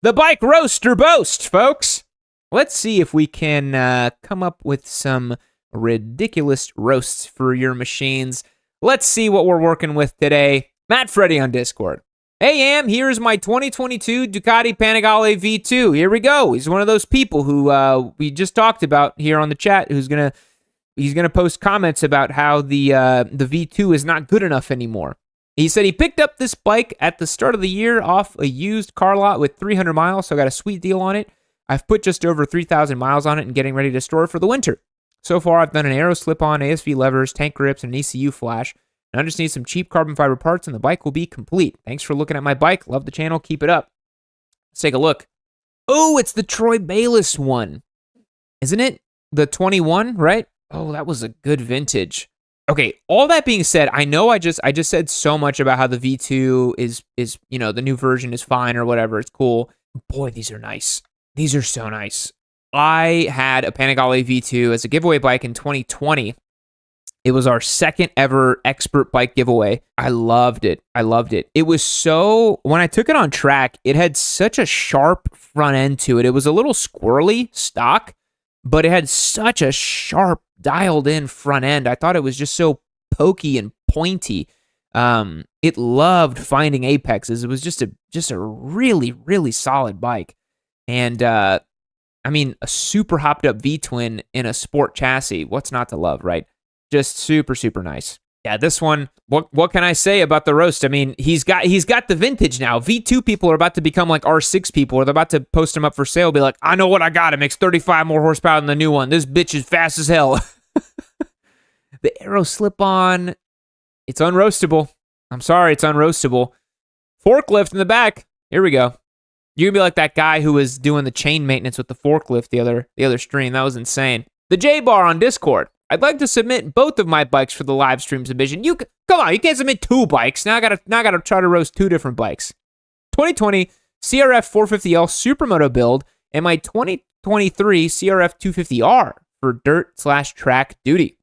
The bike roaster Boast, folks. Let's see if we can come up with some ridiculous roasts for your machines. Let's see what we're working with today. Matt Freddy on Discord. Hey, Am, here's my 2022 Ducati Panigale V2. Here we go. He's one of those people who we just talked about here on the chat who's he's gonna post comments about how the V2 is not good enough anymore. He said he picked up this bike at the start of the year off a used car lot with 300 miles, so I got a sweet deal on it. I've put just over 3,000 miles on it and getting ready to store it for the winter. So far, I've done an aero slip-on, ASV levers, tank grips, and an ECU flash. And I just need some cheap carbon fiber parts, and the bike will be complete. Thanks for looking at my bike. Love the channel. Keep it up. Let's take a look. Oh, it's the Troy Bayliss one. Isn't it? The 21, right? Oh, that was a good vintage. Okay, all that being said, I know I just said so much about how the V2 is the new version is fine or whatever. It's cool. Boy, these are nice. These are so nice. I had a Panigale V2 as a giveaway bike in 2020. It was our second ever expert bike giveaway. I loved it. It was so, when I took it on track, it had such a sharp front end to it. It was a little squirrely stock, but it had such a sharp, dialed in front end. I thought it was just so pokey and pointy. It loved finding apexes. It was just a really, really solid bike. And a super hopped up V-twin in a sport chassis. What's not to love, right? Just super, super nice. Yeah, this one, what can I say about the roast? I mean, he's got the vintage now. V2 people are about to become like R6 people, or they're about to post them up for sale, be like, I know what I got. It makes 35 more horsepower than the new one. This bitch is fast as hell. The aero slip-on, it's unroastable. I'm sorry, it's unroastable. Forklift in the back. Here we go. You're going to be like that guy who was doing the chain maintenance with the forklift the other stream. That was insane. The J-Bar on Discord. I'd like to submit both of my bikes for the live stream submission. Come on, you can't submit two bikes. Now I gotta try to roast two different bikes. 2020 CRF 450L Supermoto build and my 2023 CRF 250R for dirt/track duty.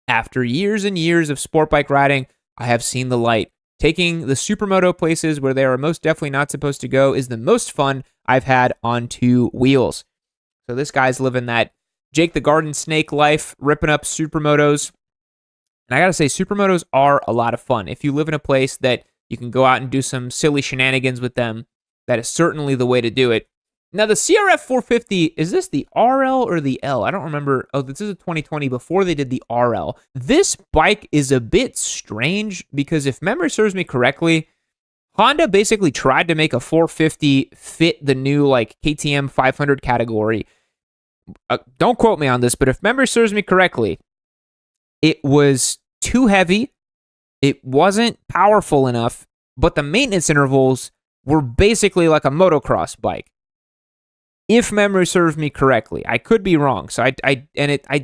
After years and years of sport bike riding, I have seen the light. Taking the Supermoto places where they are most definitely not supposed to go is the most fun I've had on two wheels. So this guy's living that Jake the Garden Snake life, ripping up Supermotos. And I gotta say, Supermotos are a lot of fun. If you live in a place that you can go out and do some silly shenanigans with them, that is certainly the way to do it. Now, the CRF 450, is this the RL or the L? I don't remember. Oh, this is a 2020 before they did the RL. This bike is a bit strange because if memory serves me correctly, Honda basically tried to make a 450 fit the new like KTM 500 category. Don't quote me on this, but if memory serves me correctly, it was too heavy. It wasn't powerful enough, but the maintenance intervals were basically like a motocross bike. If memory serves me correctly, I could be wrong. So I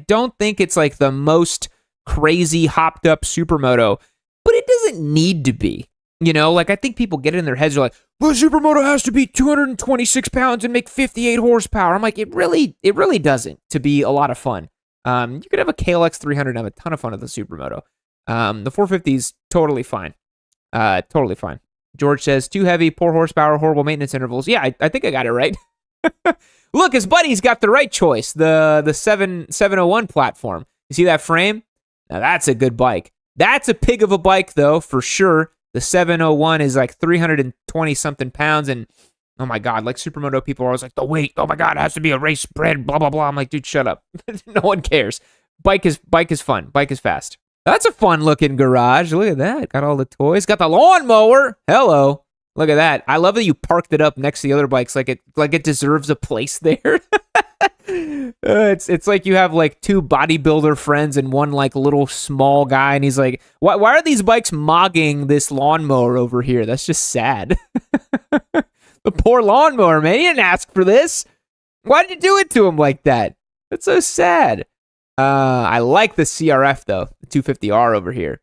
don't think it's like the most crazy hopped up supermoto, but it doesn't need to be. You know, like I think people get in their heads, they're like, well, supermoto has to be 226 pounds and make 58 horsepower. I'm like, it really doesn't to be a lot of fun. You could have a KLX 300 and have a ton of fun with the supermoto. The 450 is totally fine. Totally fine. George says, too heavy, poor horsepower, horrible maintenance intervals. Yeah, I think I got it right. Look, his buddy's got the right choice. The 701 platform. You see that frame? Now that's a good bike. That's a pig of a bike, though, for sure. The 701 is like 320-something pounds, and oh my God, like Supermoto people are always like, the weight, oh my God, it has to be a race spread, blah, blah, blah. I'm like, dude, shut up. No one cares. Bike is fun. Bike is fast. That's a fun-looking garage. Look at that. Got all the toys. Got the lawnmower. Hello. Look at that. I love that you parked it up next to the other bikes like it deserves a place there. It's like you have like two bodybuilder friends and one like little small guy, and he's like, why are these bikes mogging this lawnmower over here? That's just sad. The poor lawnmower, man. He didn't ask for this. Why did you do it to him like that? That's so sad. I like the CRF though, the 250R over here.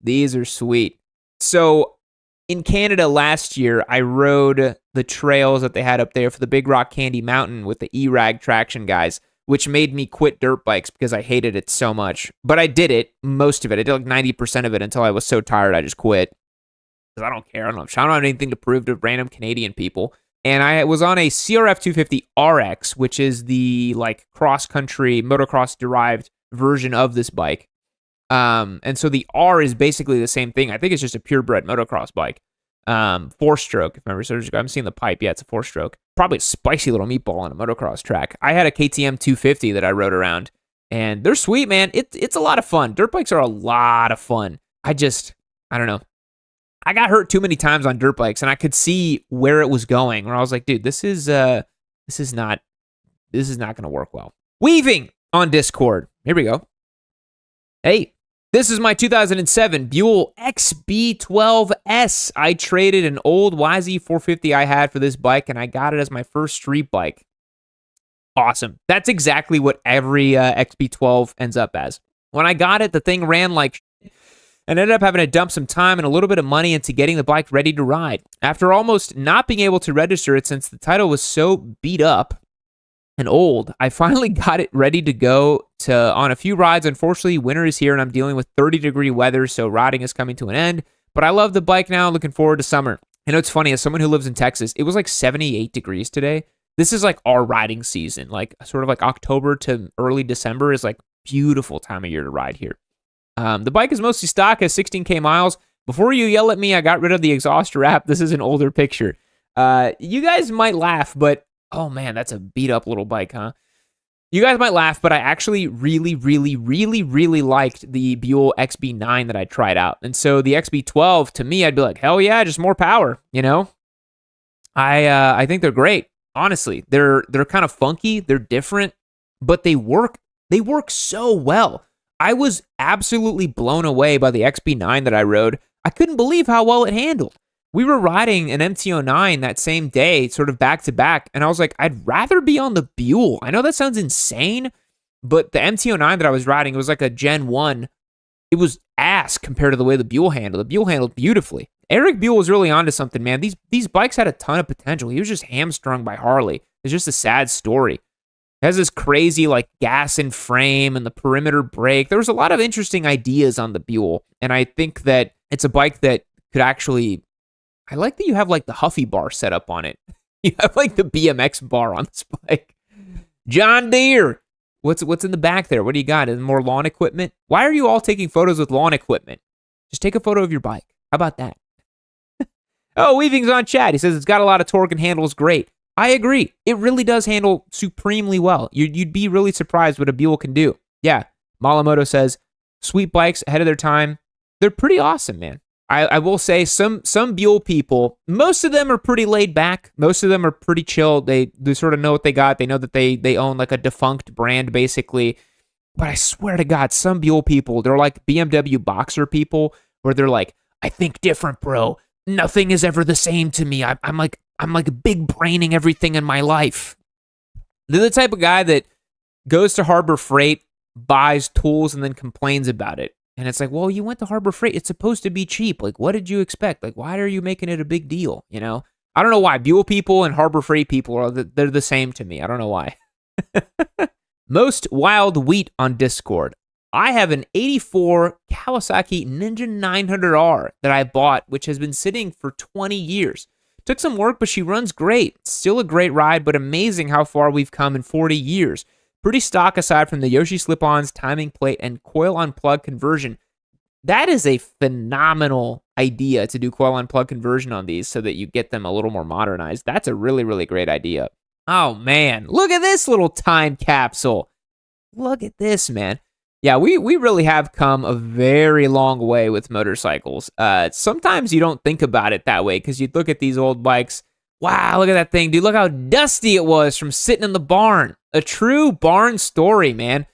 These are sweet. So in Canada last year, I rode the trails that they had up there for the Big Rock Candy Mountain with the E-Rag traction guys, which made me quit dirt bikes because I hated it so much. But I did it, most of it. I did like 90% of it until I was so tired I just quit. Because I don't care. I don't have anything to prove to random Canadian people. And I was on a CRF 250 RX, which is the like cross-country motocross-derived version of this bike. And so the R is basically the same thing. I think it's just a purebred motocross bike. 4-stroke, if memory serves. I'm seeing the pipe. Yeah, it's a 4-stroke. Probably a spicy little meatball on a motocross track. I had a KTM 250 that I rode around, and they're sweet, man. It's a lot of fun. Dirt bikes are a lot of fun. I don't know. I got hurt too many times on dirt bikes, and I could see where it was going. Where I was like, dude, this is not going to work well. Weaving on Discord. Here we go. Hey, this is my 2007 Buell XB12S. I traded an old YZ450 I had for this bike, and I got it as my first street bike. Awesome. That's exactly what every XB12 ends up as. When I got it, the thing ran like shit, and ended up having to dump some time and a little bit of money into getting the bike ready to ride. After almost not being able to register it since the title was so beat up and old, I finally got it ready to go on a few rides. Unfortunately, winter is here and I'm dealing with 30-degree weather, so riding is coming to an end. But I love the bike now, looking forward to summer. You know, it's funny, as someone who lives in Texas, it was like 78 degrees today. This is like our riding season, like sort of like October to early December is like beautiful time of year to ride here. The bike is mostly stock, has 16K miles. Before you yell at me, I got rid of the exhaust wrap. This is an older picture. You guys might laugh, but oh man, that's a beat up little bike, huh? You guys might laugh, but I actually really liked the Buell XB9 that I tried out. And so the XB12, to me, I'd be like, hell yeah, just more power, you know? I think they're great. Honestly, they're kind of funky, they're different, but they work so well. I was absolutely blown away by the XB9 that I rode. I couldn't believe how well it handled. We were riding an MT-09 that same day, sort of back to back, and I was like, I'd rather be on the Buell. I know that sounds insane, but the MT-09 that I was riding, it was like a Gen 1. It was ass compared to the way the Buell handled. The Buell handled beautifully. Eric Buell was really onto something, man. These bikes had a ton of potential. He was just hamstrung by Harley. It's just a sad story. It has this crazy like gas and frame and the perimeter brake. There was a lot of interesting ideas on the Buell, and I think that it's a bike that could actually... I like that you have like the Huffy bar set up on it. You have like the BMX bar on this bike. John Deere. What's in the back there? What do you got? Is more lawn equipment? Why are you all taking photos with lawn equipment? Just take a photo of your bike. How about that? Oh, Weaving's on chat. He says it's got a lot of torque and handles great. I agree. It really does handle supremely well. You'd be really surprised what a Buell can do. Yeah. Malamoto says, sweet bikes ahead of their time. They're pretty awesome, man. I will say some Buell people, most of them are pretty laid back. Most of them are pretty chill. They sort of know what they got. They know that they own like a defunct brand, basically. But I swear to God, some Buell people, they're like BMW Boxer people, where they're like, I think different, bro. Nothing is ever the same to me. I'm like big braining everything in my life. They're the type of guy that goes to Harbor Freight, buys tools, and then complains about it. And it's like, well, you went to Harbor Freight. It's supposed to be cheap. Like, what did you expect? Like, why are you making it a big deal? You know? I don't know why. Buell people and Harbor Freight people, they're the same to me. I don't know why. Most wild wheat on Discord. I have an 84 Kawasaki Ninja 900R that I bought, which has been sitting for 20 years. Took some work, but she runs great. Still a great ride, but amazing how far we've come in 40 years. Pretty stock aside from the Yoshi slip-ons, timing plate, and coil on-plug conversion. That is a phenomenal idea to do coil on-plug conversion on these so that you get them a little more modernized. That's a really, really great idea. Oh, man. Look at this little time capsule. Look at this, man. Yeah, we really have come a very long way with motorcycles. Sometimes you don't think about it that way because you look at these old bikes. Wow, look at that thing, dude. Look how dusty it was from sitting in the barn. A true barn story, man.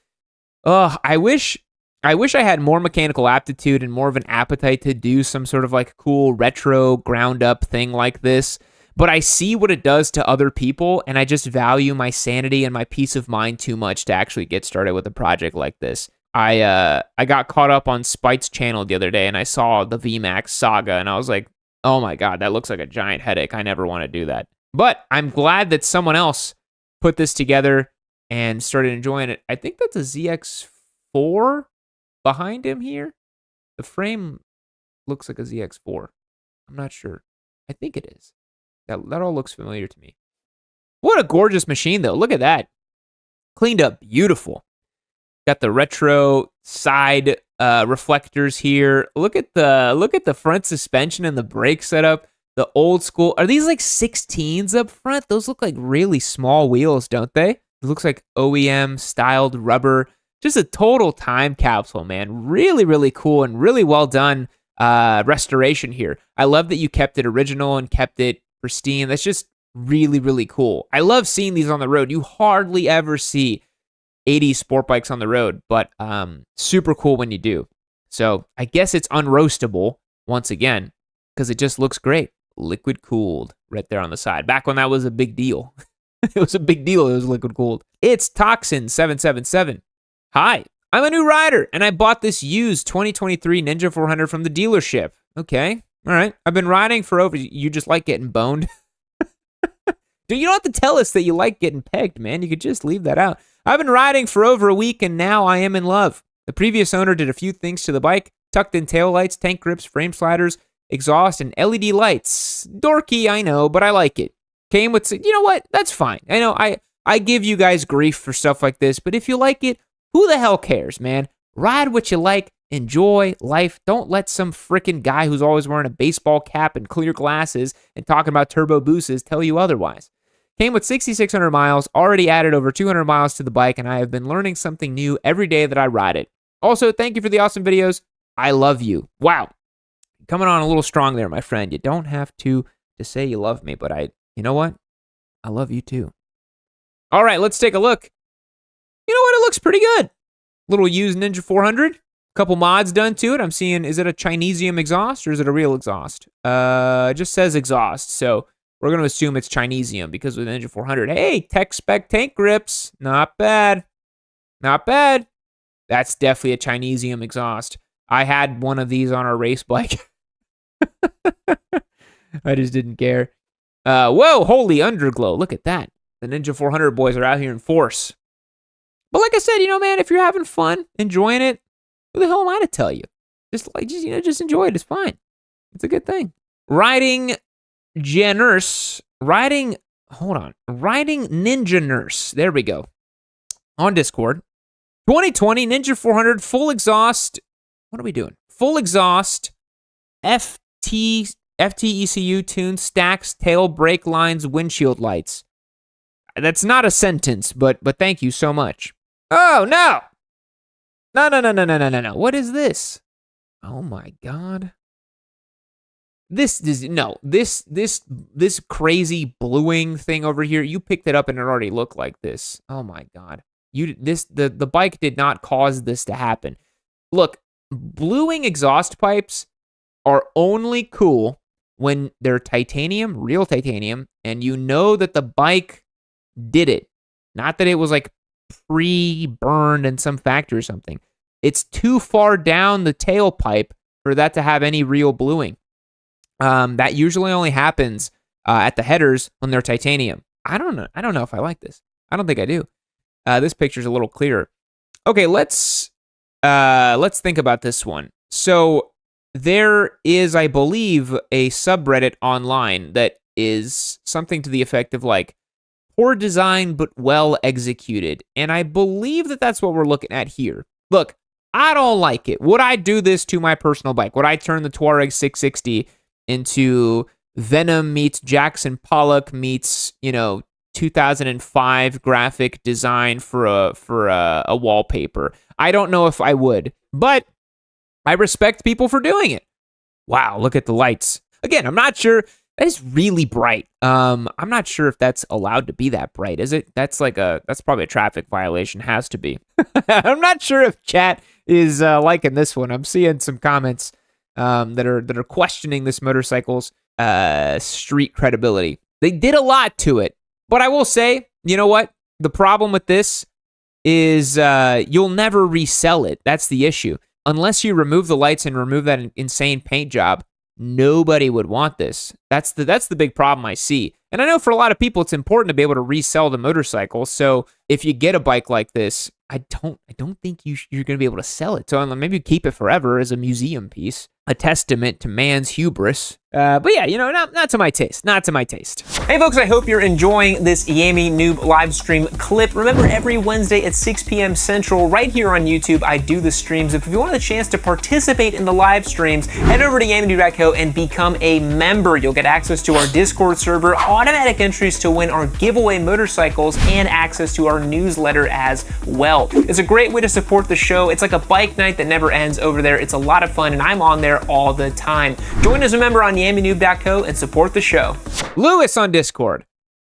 Ugh, I wish I had more mechanical aptitude and more of an appetite to do some sort of like cool retro ground up thing like this. But I see what it does to other people, and I just value my sanity and my peace of mind too much to actually get started with a project like this. I got caught up on Spite's channel the other day, and I saw the VMAX saga, and I was like, oh my God, that looks like a giant headache. I never want to do that. But I'm glad that someone else put this together and started enjoying it. I think that's a ZX4 behind him here. The frame looks like a ZX4. I'm not sure. I think it is. That all looks familiar to me. What a gorgeous machine, though. Look at that. Cleaned up beautiful. Got the retro side reflectors here. Look at the front suspension and the brake setup. The old school. Are these like 16s up front? Those look like really small wheels, don't they? It looks like OEM styled rubber. Just a total time capsule, man. Really, really cool and really well done restoration here. I love that you kept it original and kept it pristine. That's just really, really cool. I love seeing these on the road. You hardly ever see 80s sport bikes on the road, but super cool when you do. So I guess it's unroastable once again because it just looks great. Liquid cooled right there on the side. Back when that was a big deal. It was a big deal. It was liquid cooled. It's Toxin777. Hi, I'm a new rider, and I bought this used 2023 Ninja 400 from the dealership. Okay, all right. I've been riding for over... You just like getting boned? Dude, you don't have to tell us that you like getting pegged, man. You could just leave that out. I've been riding for over a week, and now I am in love. The previous owner did a few things to the bike, tucked in taillights, tank grips, frame sliders, exhaust, and LED lights. Dorky, I know, but I like it. Came with... You know what? That's fine. I know I give you guys grief for stuff like this, but if you like it, who the hell cares, man? Ride what you like. Enjoy life. Don't let some freaking guy who's always wearing a baseball cap and clear glasses and talking about turbo boosters tell you otherwise. Came with 6,600 miles, already added over 200 miles to the bike, and I have been learning something new every day that I ride it. Also, thank you for the awesome videos. I love you. Wow. Coming on a little strong there, my friend. You don't have to say you love me, but you know what? I love you too. All right, let's take a look. You know what? It looks pretty good. Little used Ninja 400. Couple mods done to it. I'm seeing, is it a Chinesium exhaust or is it a real exhaust? It just says exhaust, so we're going to assume it's Chinesium because with Ninja 400, hey, tech spec tank grips. Not bad. Not bad. That's definitely a Chinesium exhaust. I had one of these on our race bike. I just didn't care. Whoa, holy underglow. Look at that. The Ninja 400 boys are out here in force. But like I said, you know, man, if you're having fun, enjoying it, who the hell am I to tell you? Just enjoy it. It's fine. It's a good thing. Riding Ninja Nurse. There we go. On Discord. 2020 Ninja 400 full exhaust. What are we doing? Full exhaust. FTECU tuned stacks, tail brake lines, windshield lights. That's not a sentence, but thank you so much. Oh, no. No. What is this? Oh, my God. This crazy bluing thing over here, you picked it up and it already looked like this. Oh, my God. The bike did not cause this to happen. Look, bluing exhaust pipes are only cool when they're titanium, real titanium, and you know that the bike did it. Not that it was like pre-burned in some factory or something. It's too far down the tailpipe for that to have any real bluing. That usually only happens at the headers when they're titanium. I don't know if I like this. I don't think I do. This picture's a little clearer. Okay, let's think about this one. So there is, I believe, a subreddit online that is something to the effect of like, poor design, but well executed. And I believe that that's what we're looking at here. Look, I don't like it. Would I do this to my personal bike? Would I turn the Touareg 660 into Venom meets Jackson Pollock meets, 2005 graphic design for a wallpaper? I don't know if I would, but I respect people for doing it. Wow, look at the lights. Again, I'm not sure. That is really bright. I'm not sure if that's allowed to be that bright, is it? That's probably a traffic violation. Has to be. I'm not sure if chat is liking this one. I'm seeing some comments that are questioning this motorcycle's street credibility. They did a lot to it, but I will say, you know what? The problem with this is you'll never resell it. That's the issue. Unless you remove the lights and remove that insane paint job, nobody would want this. That's the big problem I see. And I know for a lot of people, it's important to be able to resell the motorcycle. So if you get a bike like this, I don't think you're going to be able to sell it. So maybe keep it forever as a museum piece. a testament to man's hubris. But yeah, you know, not to my taste. Not to my taste. Hey folks, I hope you're enjoying this Yammie Noob live stream clip. Remember, every Wednesday at 6 p.m. Central, right here on YouTube, I do the streams. If you want a chance to participate in the live streams, head over to yammie-noob.co and become a member. You'll get access to our Discord server, automatic entries to win our giveaway motorcycles, and access to our newsletter as well. It's a great way to support the show. It's like a bike night that never ends over there. It's a lot of fun, and I'm on there all the time. Join as a member on yammie-noob.co and support the show. Lewis on Discord.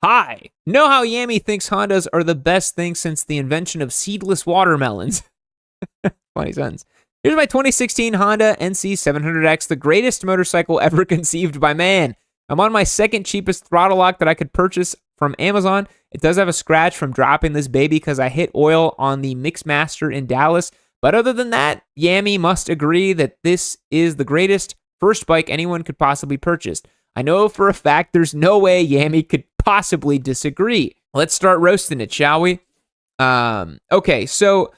Hi. Know how Yammie thinks Hondas are the best thing since the invention of seedless watermelons? Funny sentence. Here's my 2016 Honda NC700X, the greatest motorcycle ever conceived by man. I'm on my second cheapest throttle lock that I could purchase from Amazon. It does have a scratch from dropping this baby because I hit oil on the Mixmaster in Dallas. But other than that, Yammie must agree that this is the greatest first bike anyone could possibly purchase. I know for a fact there's no way Yammie could possibly disagree. Let's start roasting it, shall we? Okay, so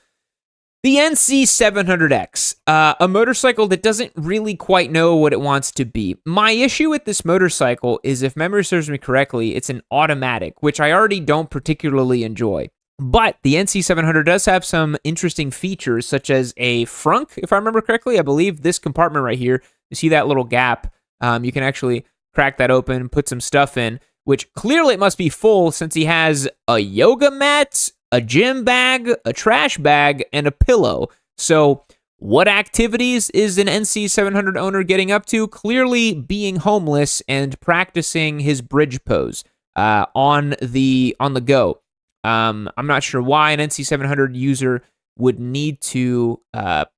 the NC700X, a motorcycle that doesn't really quite know what it wants to be. My issue with this motorcycle is, if memory serves me correctly, it's an automatic, which I already don't particularly enjoy. But the NC700 does have some interesting features, such as a frunk, if I remember correctly. I believe this compartment right here, you see that little gap, you can actually crack that open, put some stuff in, which clearly it must be full since he has a yoga mat, a gym bag, a trash bag, and a pillow. So what activities is an NC700 owner getting up to? Clearly being homeless and practicing his bridge pose on the go. I'm not sure why an NC700 user would need to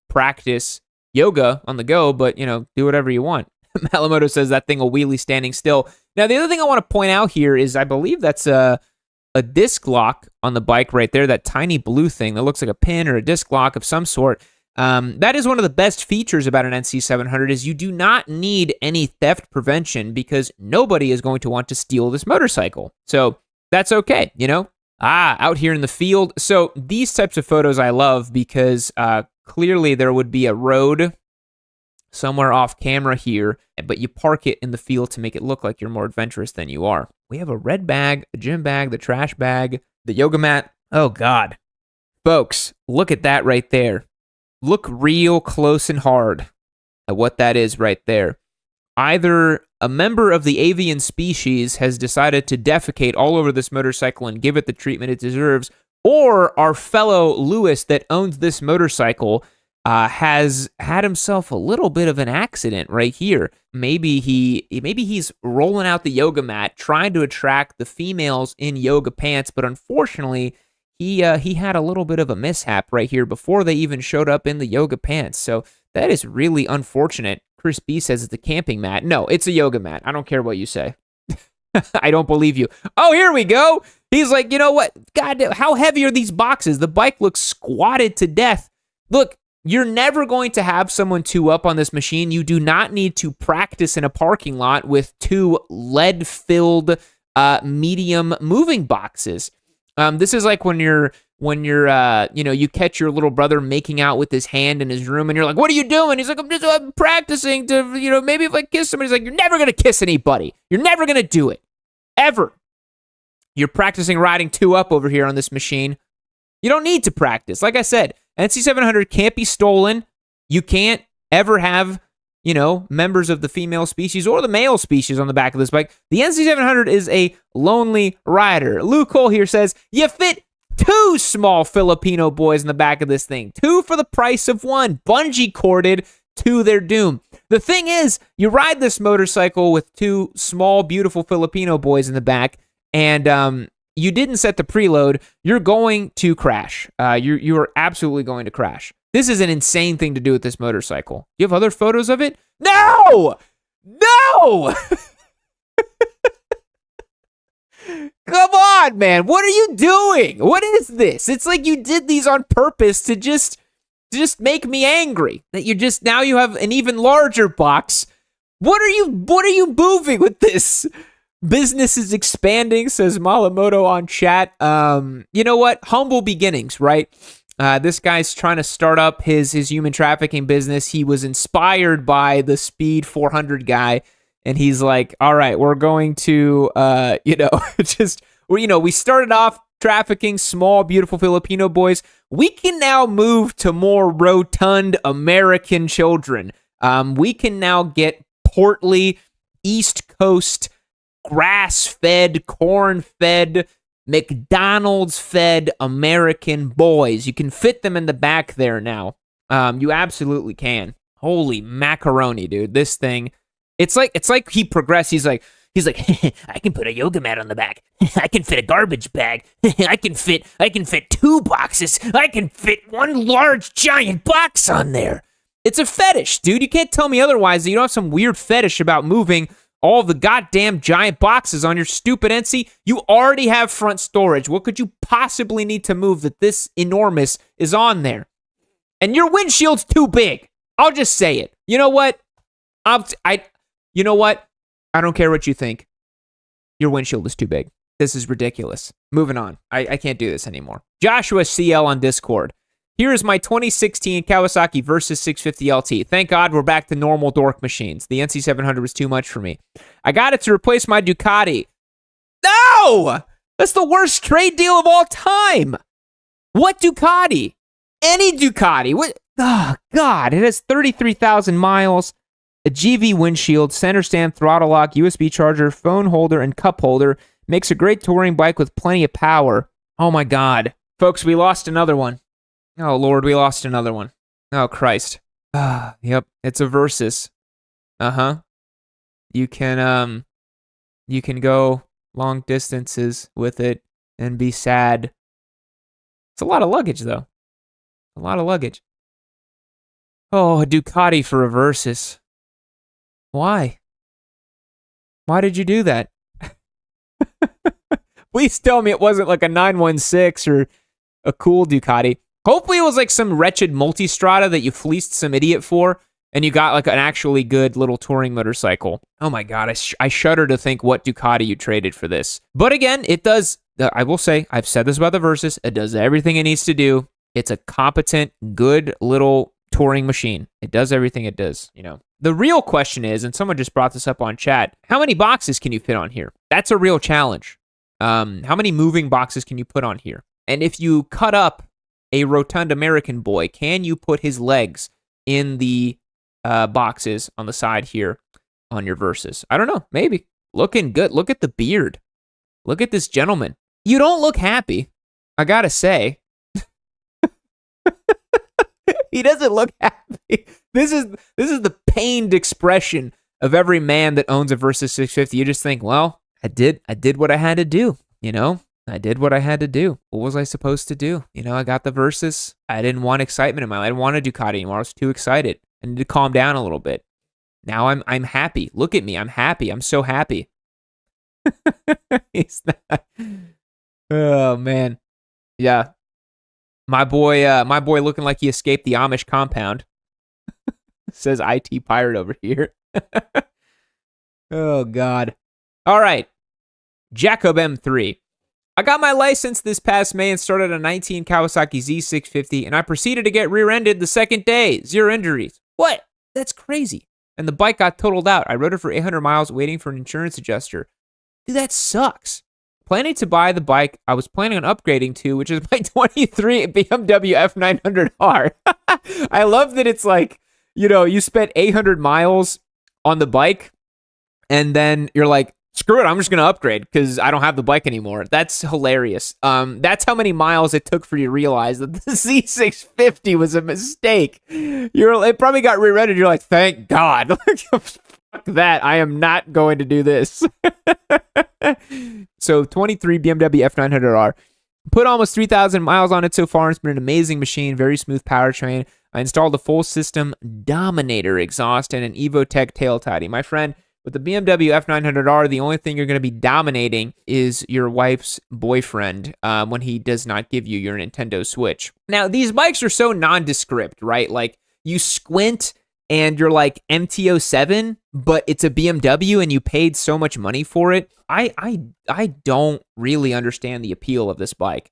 practice yoga on the go, but, you know, do whatever you want. Malamoto says that thing will wheelie standing still. Now, the other thing I want to point out here is I believe that's a disc lock on the bike right there, that tiny blue thing that looks like a pin or a disc lock of some sort. That is one of the best features about an NC700 is you do not need any theft prevention because nobody is going to want to steal this motorcycle. So that's okay, you know? Out here in the field. So these types of photos I love because clearly there would be a road somewhere off camera here, but you park it in the field to make it look like you're more adventurous than you are. We have a red bag, a gym bag, the trash bag, the yoga mat. Oh, God. Folks, look at that right there. Look real close and hard at what that is right there. Either a member of the avian species has decided to defecate all over this motorcycle and give it the treatment it deserves, or our fellow Lewis that owns this motorcycle has had himself a little bit of an accident right here. Maybe he's rolling out the yoga mat, trying to attract the females in yoga pants, but unfortunately, he had a little bit of a mishap right here before they even showed up in the yoga pants. So that is really unfortunate. Chris B says it's a camping mat. No, it's a yoga mat. I don't care what you say. I don't believe you. Oh, here we go. He's like, you know what? God, how heavy are these boxes? The bike looks squatted to death. Look, you're never going to have someone two up on this machine. You do not need to practice in a parking lot with two lead-filled medium moving boxes. This is like when you're you catch your little brother making out with his hand in his room, and you're like, "What are you doing?" He's like, "I'm practicing to, maybe if I kiss somebody." He's like, "You're never gonna kiss anybody. You're never gonna do it, ever. You're practicing riding two up over here on this machine. You don't need to practice. Like I said, NC700 can't be stolen. You can't ever have, members of the female species or the male species on the back of this bike. The NC700 is a lonely rider. Lou Cole here says, you fit two small Filipino boys in the back of this thing. Two for the price of one. Bungee corded to their doom. The thing is, you ride this motorcycle with two small, beautiful Filipino boys in the back, and you didn't set the preload, you're going to crash. You are absolutely going to crash. This is an insane thing to do with this motorcycle. You have other photos of it? No! No! Come on, man. What are you doing? What is this? It's like you did these on purpose to just make me angry. That now you have an even larger box. What are you moving with this? Business is expanding, says Malamoto on chat. You know what? Humble beginnings, right? This guy's trying to start up his human trafficking business. He was inspired by the Speed 400 guy, and he's like, all right, we're going to, we started off trafficking small, beautiful Filipino boys. We can now move to more rotund American children. We can now get portly, East Coast, grass-fed, corn-fed, McDonald's-fed American boys. You can fit them in the back there now. You absolutely can. Holy macaroni, dude! This thing, it's like he progressed. He's like, I can put a yoga mat on the back. I can fit a garbage bag. I can fit 2 boxes. I can fit 1 large giant box on there. It's a fetish, dude. You can't tell me otherwise that you don't have some weird fetish about moving all the goddamn giant boxes on your stupid NC. You already have front storage. What could you possibly need to move that this enormous is on there? And your windshield's too big. I'll just say it. You know what? You know what? I don't care what you think. Your windshield is too big. This is ridiculous. Moving on. I can't do this anymore. Joshua CL on Discord. Here is my 2016 Kawasaki Versys 650 LT. Thank God we're back to normal dork machines. The NC700 was too much for me. I got it to replace my Ducati. No! That's the worst trade deal of all time. What Ducati? Any Ducati. What? Oh, God. It has 33,000 miles, a GV windshield, center stand, throttle lock, USB charger, phone holder, and cup holder. Makes a great touring bike with plenty of power. Oh, my God. Folks, we lost another one. Oh, Lord, we lost another one. Oh, Christ. Yep, it's a Versys. Uh-huh. You can go long distances with it and be sad. It's a lot of luggage, though. A lot of luggage. Oh, a Ducati for a Versys. Why? Why did you do that? Please tell me it wasn't like a 916 or a cool Ducati. Hopefully it was like some wretched multistrada that you fleeced some idiot for, and you got like an actually good little touring motorcycle. Oh my God, I shudder to think what Ducati you traded for this. But again, it does, I will say, I've said this about the Versys, it does everything it needs to do. It's a competent, good little touring machine. It does everything it does, you know. The real question is, and someone just brought this up on chat, how many boxes can you fit on here? That's a real challenge. How many moving boxes can you put on here? And if you cut up a rotund American boy, can you put his legs in the boxes on the side here on your Versys? I don't know. Maybe. Looking good. Look at the beard. Look at this gentleman. You don't look happy, I gotta say. He doesn't look happy. This is the pained expression of every man that owns a Versys 650. You just think, well, I did what I had to do, you know? I did what I had to do. What was I supposed to do? You know, I got the Versys. I didn't want excitement in my life. I didn't want a Ducati anymore. I was too excited. I need to calm down a little bit. Now I'm happy. Look at me. I'm happy. I'm so happy. He's not. Oh man. Yeah. My boy looking like he escaped the Amish compound. Says IT pirate over here. Oh God. All right. Jacob M3. I got my license this past May and started a 19 Kawasaki Z650, and I proceeded to get rear-ended the second day. 0 injuries. What? That's crazy. And the bike got totaled out. I rode it for 800 miles waiting for an insurance adjuster. Dude, that sucks. Planning to buy the bike I was planning on upgrading to, which is my 23 BMW F900R. I love that it's like, you know, you spent 800 miles on the bike, and then you're like, screw it, I'm just going to upgrade because I don't have the bike anymore. That's hilarious. That's how many miles it took for you to realize that the Z650 was a mistake. It probably got rear-ended. You're like, thank God. Fuck that. I am not going to do this. So 23 BMW F900R. Put almost 3,000 miles on it so far. It's been an amazing machine. Very smooth powertrain. I installed a full system Dominator exhaust and an Evotech tail tidy. My friend, with the BMW F900R, the only thing you're going to be dominating is your wife's boyfriend when he does not give you your Nintendo Switch. Now, these bikes are so nondescript, right? Like, you squint and you're like MT-07, but it's a BMW and you paid so much money for it. I don't really understand the appeal of this bike.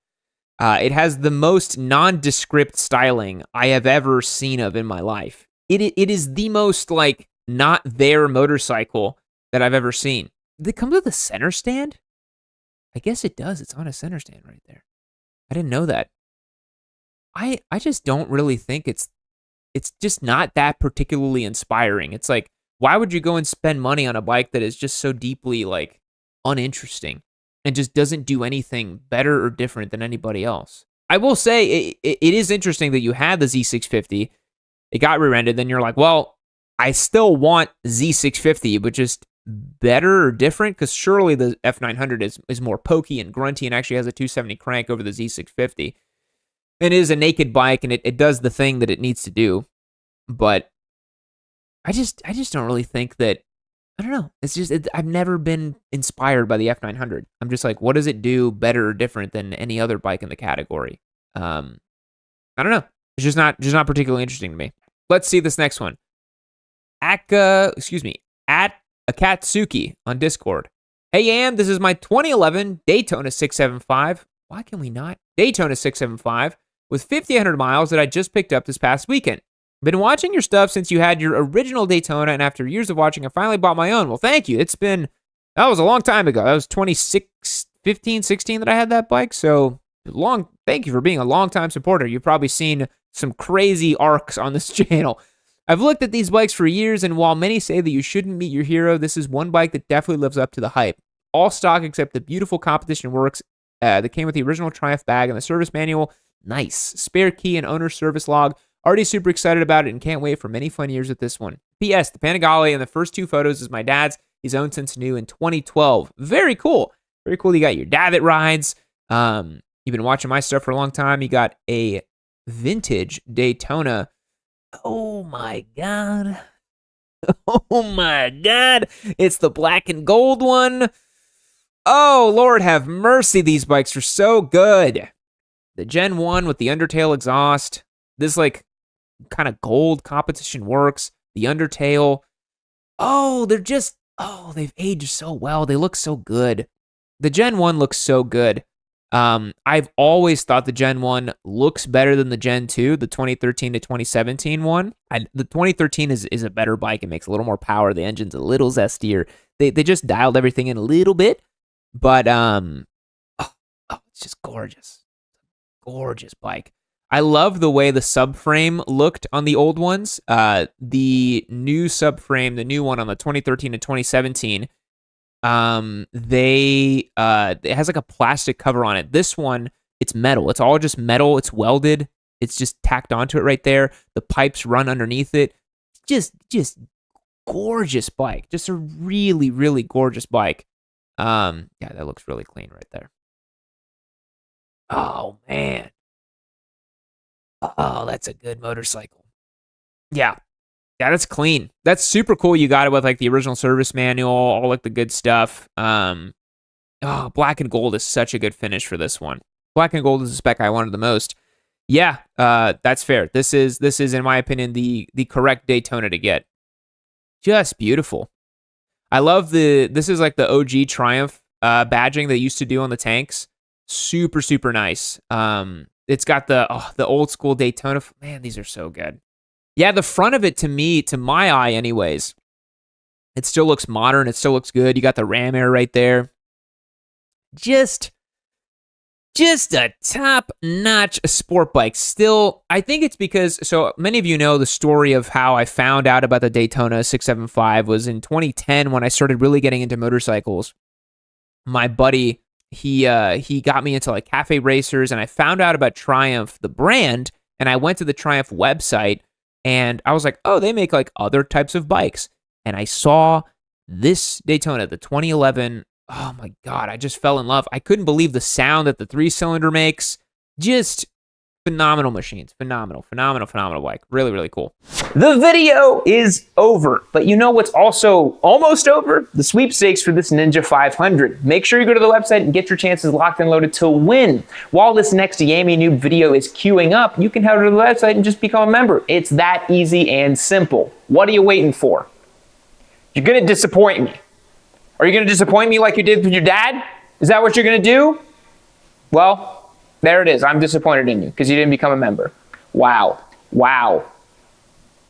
It has the most nondescript styling I have ever seen of in my life. It is the most, like, not there motorcycle that I've ever seen. Did it come with a center stand? I guess it does. It's on a center stand right there. I didn't know that. I just don't really think it's just not that particularly inspiring. It's like, why would you go and spend money on a bike that is just so deeply, like, uninteresting and just doesn't do anything better or different than anybody else? I will say it is interesting that you had the Z650. It got rear-ended. Then you're like, well, I still want Z650, but just better or different, because surely the F900 is more pokey and grunty and actually has a 270 crank over the Z650. It is a naked bike, and it does the thing that it needs to do. But I just don't really think that, I don't know. It's just, I've never been inspired by the F900. I'm just like, what does it do better or different than any other bike in the category? I don't know. It's just not particularly interesting to me. Let's see this next one. At Akatsuki on Discord. Hey, Yam, this is my 2011 Daytona 675. Why can we not? Daytona 675 with 5,800 miles that I just picked up this past weekend. Been watching your stuff since you had your original Daytona, and after years of watching, I finally bought my own. Well, thank you. That was a long time ago. That was 2015, 16 that I had that bike. So thank you for being a long-time supporter. You've probably seen some crazy arcs on this channel. I've looked at these bikes for years, and while many say that you shouldn't meet your hero, this is one bike that definitely lives up to the hype. All stock except the beautiful competition works that came with the original Triumph bag and the service manual. Nice. Spare key and owner's service log. Already super excited about it and can't wait for many fun years with this one. P.S. The Panigale in the first two photos is my dad's. He's owned since new in 2012. Very cool. Very cool. You got your dad that rides. You've been watching my stuff for a long time. You got a vintage Daytona. Oh my God. Oh my God. It's the black and gold one. Oh, Lord have mercy. These bikes are so good. The Gen 1 with the Undertale exhaust. This, like, kind of gold competition works. The Undertale. Oh, they've aged so well. They look so good. The Gen 1 looks so good. I've always thought the Gen 1 looks better than the Gen 2, the 2013 to 2017 one. The 2013 is a better bike. It makes a little more power. The engine's a little zestier. They just dialed everything in a little bit. But, it's just gorgeous. Gorgeous bike. I love the way the subframe looked on the old ones. The new subframe, the new one on the 2013 and 2017, it has like a plastic cover on it. This one, it's metal. It's all just metal. It's welded. It's just tacked onto it right there. The pipes run underneath it. Just gorgeous bike. Just a really, really gorgeous bike. Yeah, that looks really clean right there. Oh, man. Oh, that's a good motorcycle. Yeah, that's clean. That's super cool. You got it with, like, the original service manual, all, like, the good stuff. Black and gold is such a good finish for this one. Black and gold is the spec I wanted the most. Yeah, that's fair. This is, in my opinion, the correct Daytona to get. Just beautiful. I love this is like the OG Triumph badging they used to do on the tanks. Super, super nice. It's got the old school Daytona. Man, these are so good. Yeah, the front of it, to my eye anyways, it still looks modern. It still looks good. You got the ram air right there. Just a top-notch sport bike. Still, I think it's because, so many of you know the story of how I found out about the Daytona 675 was in 2010 when I started really getting into motorcycles. My buddy, he got me into, like, cafe racers, and I found out about Triumph, the brand, and I went to the Triumph website, and I was like, oh, they make, like, other types of bikes. And I saw this Daytona, the 2011. Oh my God, I just fell in love. I couldn't believe the sound that the 3-cylinder makes. Just phenomenal machines. Phenomenal bike. Really, really cool. The video is over, but you know what's also almost over? The sweepstakes for this Ninja 500. Make sure you go to the website and get your chances locked and loaded to win. While this next Yammie Noob video is queuing up, you can head to the website and just become a member. It's that easy and simple. What are you waiting for? You're gonna disappoint me. Are you going to disappoint me like you did with your dad? Is that what you're going to do? Well, There it is. I'm disappointed in you because you didn't become a member. Wow. Wow.